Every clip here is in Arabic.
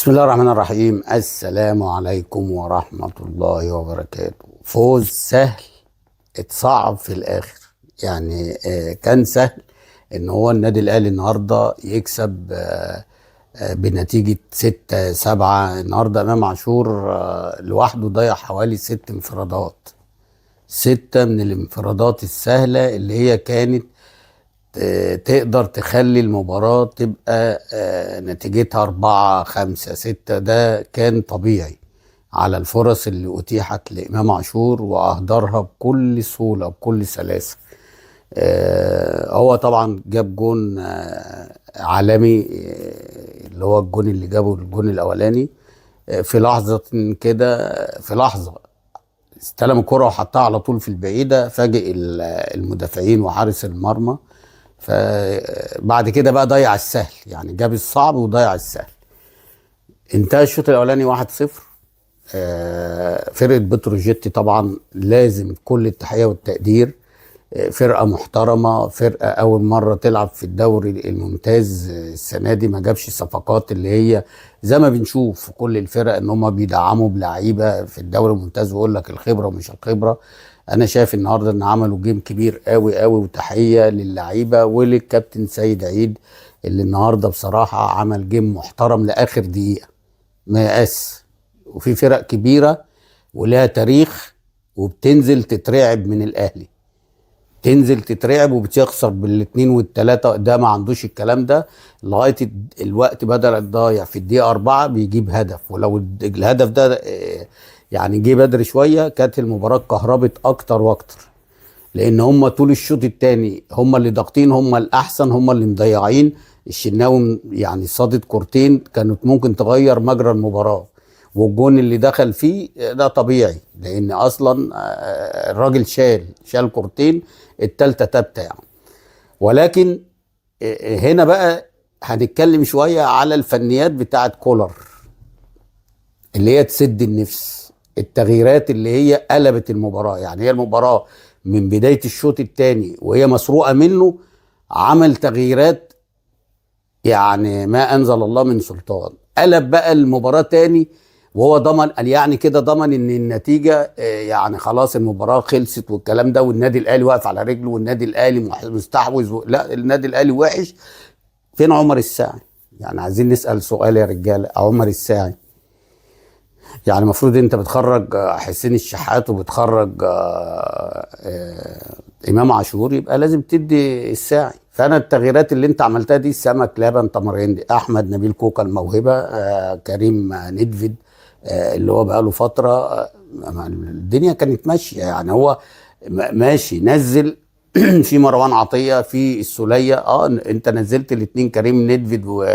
بسم الله الرحمن الرحيم. السلام عليكم ورحمة الله وبركاته. فوز سهل اتصعب في الآخر. يعني كان سهل ان هو النادي الأهلي النهاردة يكسب بنتيجة 6-7. النهاردة امام عاشور لوحده ضيع حوالي 6 انفرادات، 6 من الانفرادات السهلة اللي هي كانت تقدر تخلي المباراة تبقى نتيجتها 4-5-6. ده كان طبيعي على الفرص اللي أتيحت لإمام عاشور وأهدرها بكل سهولة بكل سلاسة. هو طبعا جاب جون عالمي، اللي هو الجون اللي جابه الجون الأولاني في لحظة كده، في لحظة استلم الكرة وحطها على طول في البعيدة، فاجئ المدافعين وحارس المرمى. فبعد كده بقى ضيع السهل، يعني جاب الصعب وضيع السهل. انتهى الشوط الاولاني 1-0. فرقه بتروجيت طبعا لازم كل التحيه والتقدير. فرقه محترمه، فرقه اول مره تلعب في الدوري الممتاز السنه دي، ما جابش صفقات اللي هي زي ما بنشوف في كل الفرق ان هم بيدعموا بلعيبه في الدوري الممتاز ويقول لك الخبره ومش الخبره. انا شايف النهارده ان عملوا جيم كبير قوي قوي، وتحيه للعيبه وللكابتن سيد عيد اللي النهارده بصراحه عمل جيم محترم لاخر دقيقه ما يأس. وفي فرق كبيره ولها تاريخ وبتنزل تترعب من الاهلي، تنزل تترعب وبتخسر بالاتنين والتلاته. ده ما عندوش الكلام ده لغايه الوقت، بدل الضايع في الدقيقه 4 بيجيب هدف. ولو الهدف ده يعني جه بدري شويه كانت المباراه كهربت اكتر واكتر، لان هم طول الشوط الثاني هم اللي ضاغطين، هم الاحسن، هم اللي مضيعين. الشناوي يعني صادت كورتين كانت ممكن تغير مجرى المباراه، والجون اللي دخل فيه ده طبيعي لان اصلا الراجل شال كورتين، التالتة تابتة يعني. ولكن هنا بقى هنتكلم شويه على الفنيات بتاعت كولر اللي هي تسد النفس، التغييرات اللي هي قلبت المباراة. يعني هي المباراة من بداية الشوط الثاني وهي مسروقة منه، عمل تغييرات يعني ما أنزل الله من سلطان. قلب بقى المباراة تاني وهو ضمن، قال يعني كده ضمن ان النتيجة يعني خلاص المباراة خلصت والكلام ده، والنادي الأهلي واقف على رجله والنادي الأهلي مستحوذ. لا، النادي الأهلي وحش. فين عمر الساعي؟ يعني عايزين نسأل سؤال يا رجالة. عمر الساعي يعني المفروض انت بتخرج حسين الشحات وبتخرج امام عاشور، يبقى لازم تدي الساعي. فانا التغييرات اللي انت عملتها دي، سمك لبن تمرين، احمد نبيل كوكا الموهبه، كريم ندفد اللي هو بقاله فتره، الدنيا كانت ماشيه. يعني هو ماشي نزل في مروان عطيه، في السوليه. انت نزلت الاثنين كريم ندفد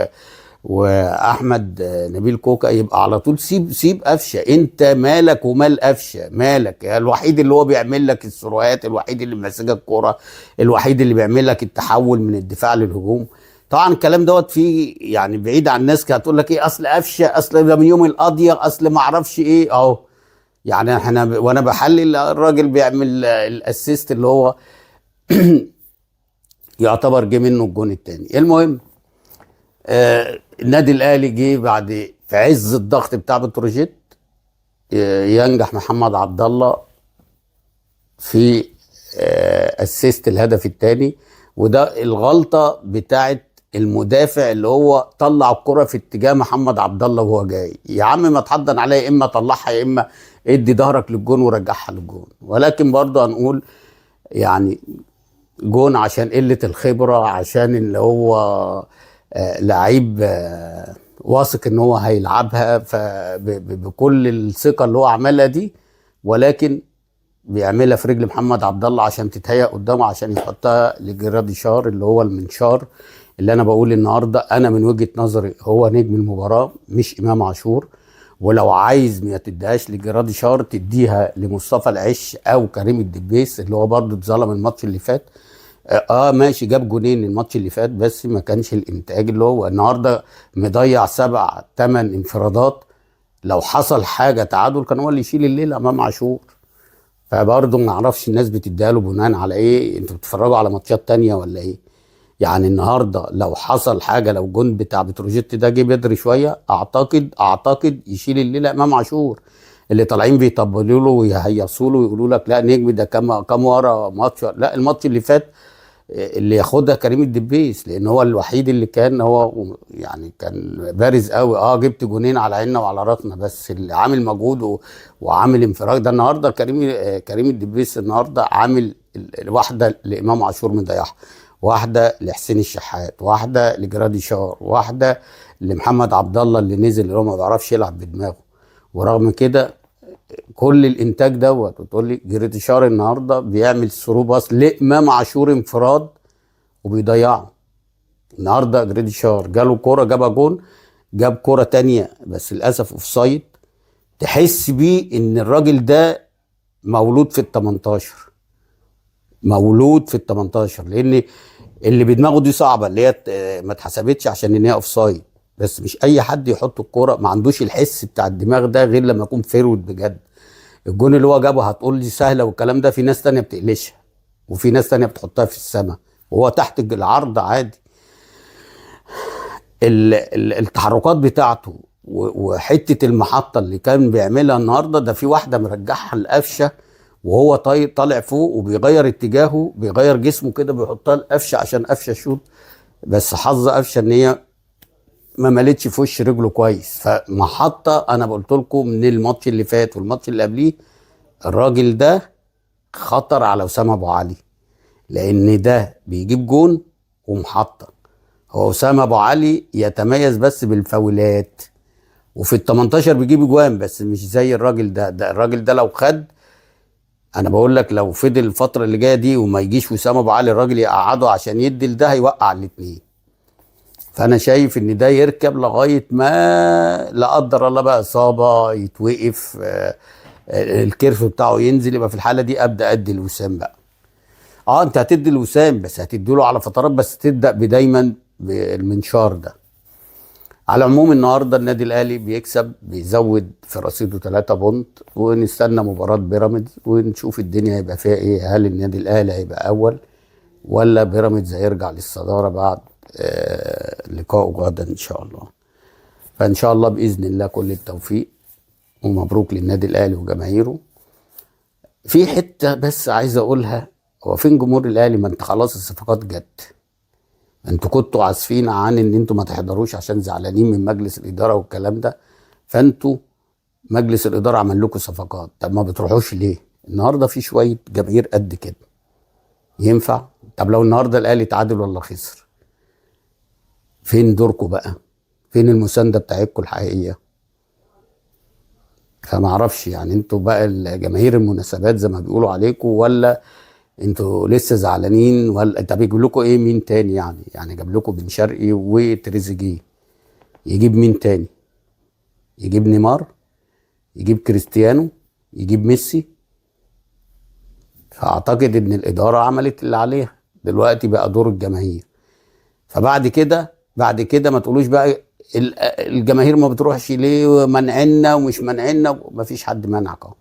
واحمد نبيل كوكا، يبقى على طول سيب قفشه. انت مالك ومال قفشه؟ مالك؟ الوحيد اللي هو بيعمل لك السروهات، الوحيد اللي ماسك الكوره، الوحيد اللي بيعمل لك التحول من الدفاع للهجوم. طبعا الكلام دوت فيه يعني بعيد عن الناس كانت هتقول لك ايه، اصل قفشه، اصل ده من يوم القضيه، اصل ما اعرفش ايه اهو. يعني احنا وانا بحلل الراجل بيعمل الاسيست اللي هو يعتبر جه منه الجون الثاني. المهم النادي الاهلي جه بعد في عز الضغط بتاع بتروجيت، ينجح محمد عبد الله في اسيست الهدف الثاني. وده الغلطه بتاعت المدافع اللي هو طلع الكره في اتجاه محمد عبد الله وهو جاي. يا عم ما تحضن عليا، يا اما طلعها يا اما ادي ظهرك للجون ورجعها للجون. ولكن برضه هنقول يعني جون عشان قله الخبره، عشان اللي هو لعيب واثق ان هو هيلعبها بكل الثقه اللي هو عملها دي، ولكن بيعملها في رجل محمد عبد الله عشان تتهيأ قدامه عشان يحطها لجرادي شار اللي هو المنشار. اللي انا بقول النهارده انا من وجهه نظري هو نجم المباراه مش امام عاشور. ولو عايز ما تديهاش لجرادي شار، تديها لمصطفى العش او كريم الدبيس اللي هو برضه اتظلم الماتش اللي فات. ماشي جاب جونين الماتش اللي فات، بس ما كانش الانتاج اللي هو النهارده مضيع 7-8 انفرادات. لو حصل حاجه تعادل كان هو اللي يشيل الليله امام عاشور. فبرضه ما اعرفش الناس بتديها له بناء على ايه، انتوا بتتفرجوا على ماتشات تانية ولا ايه؟ يعني النهارده لو حصل حاجه، لو جون بتاع بتروجيت ده جه بدري شويه، اعتقد يشيل الليله امام عاشور، اللي طالعين بيطبلوا له ويهيصوا له ويقولوا لك لا نجم ده كام ورا ماتش. لا، الماتش اللي فات اللي ياخدها كريم الدبيس، لان هو الوحيد اللي كان هو يعني كان بارز قوي. جبت جونين على عيننا وعلى راسنا، بس اللي عامل مجهود وعامل انفراج ده النهارده كريم الدبيس. النهارده عامل واحده لامام عاشور مضيعها، واحده لحسين الشحات، واحده لجراديشار، واحده لمحمد عبد الله اللي نزل اللي هو ما بيعرفش يلعب بدماغه. ورغم كده كل الانتاج دوت وتقول لي جريتشار النهارده بيعمل ثرو باص لامام عاشور انفراد وبيضيعه. النهارده جريتشار جاله كوره جابها جون، جاب كوره تانية بس للاسف اوف سايد. تحس بيه ان الراجل ده مولود في ال 18، مولود في ال 18، لان اللي بدماغه دي صعبه، اللي هي ما اتحسبتش عشان ان هي اوف سايد. بس مش اي حد يحط الكوره، ما عندوش الحس بتاع الدماغ ده غير لما يكون فيرود بجد. الجون اللي هو جابه هتقول لي سهله والكلام ده، في ناس تانية بتقلشها وفي ناس تانية بتحطها في السماء وهو تحت العرض عادي. التحركات بتاعته وحته المحطه اللي كان بيعملها النهارده، ده في واحده مرجعها لقفشه وهو طالع فوق وبيغير اتجاهه، بيغير جسمه كده بيحطها لقفشه عشان قفشه شوط. بس حظ قفشه ان هي ما مالتش في وش رجله كويس. فمحطه انا قلت لكم من الماتش اللي فات والماتش اللي قبليه، الراجل ده خطر على اسامه ابو علي، لان ده بيجيب جون ومحطه. هو اسامه ابو علي يتميز بس بالفاولات، وفي ال 18 بيجيب جوان بس مش زي الراجل ده الراجل ده لو خد، انا بقول لك لو فضل الفتره اللي جايه دي وما يجيش وسام ابو علي الراجل يقعده عشان يدي لده، هيوقع الاثنين. فانا شايف ان ده يركب لغايه ما لا قدر الله بقى اصابه يتوقف، الكيرف بتاعه ينزل، يبقى في الحاله دي ابدا ادي لوسام بقى. انت هتدي لوسام بس هتدي له على فترات، بس تبدا بدايما بالمنشار ده. على العموم النهارده النادي الاهلي بيكسب، بيزود في رصيده 3 بونت، ونستنى مباراه بيراميدز ونشوف الدنيا هيبقى فيها ايه. هل النادي الاهلي هيبقى اول ولا بيراميدز هيرجع للصداره بعد لقائه غدا ان شاء الله. فان شاء الله باذن الله كل التوفيق ومبروك للنادي الاهلي وجماهيره. في حته بس عايز اقولها، هو فين جمهور الاهلي؟ ما انت خلاص الصفقات جت، انتوا كنتوا عاسفين عن ان انتوا ما تحضروش عشان زعلانين من مجلس الاداره والكلام ده، فانتوا مجلس الاداره عمل لكم صفقات، طب ما بتروحوش ليه؟ النهارده في شويه جماهير قد كده ينفع؟ طب لو النهارده الاهلي تعادل ولا خسر، فين دوركم بقى؟ فين المسانده بتاعتكم الحقيقيه؟ فما اعرفش يعني انتوا بقى الجماهير المناسبات زي ما بيقولوا عليكم، ولا انتوا لسه زعلانين؟ ولا طب يجيب لكم ايه؟ مين تاني يعني جاب لكم بن شرقي وتريزيجيه، يجيب مين تاني؟ يجيب نيمار؟ يجيب كريستيانو؟ يجيب ميسي؟ فاعتقد ان الاداره عملت اللي عليها، دلوقتي بقى دور الجماهير. فبعد كده ما تقولوش بقى الجماهير ما بتروحش ليه ومنعنا ومش منعنا، ما فيش حد منعك اهو،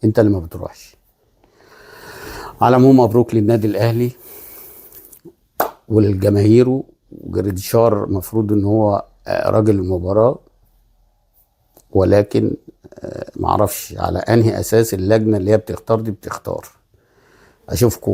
انت اللي ما بتروحش. على العموم مبروك للنادي الاهلي والجماهير، وجريدشار المفروض ان هو راجل المباراه، ولكن معرفش على انهي اساس اللجنه اللي هي بتختار دي بتختار. اشوفكم.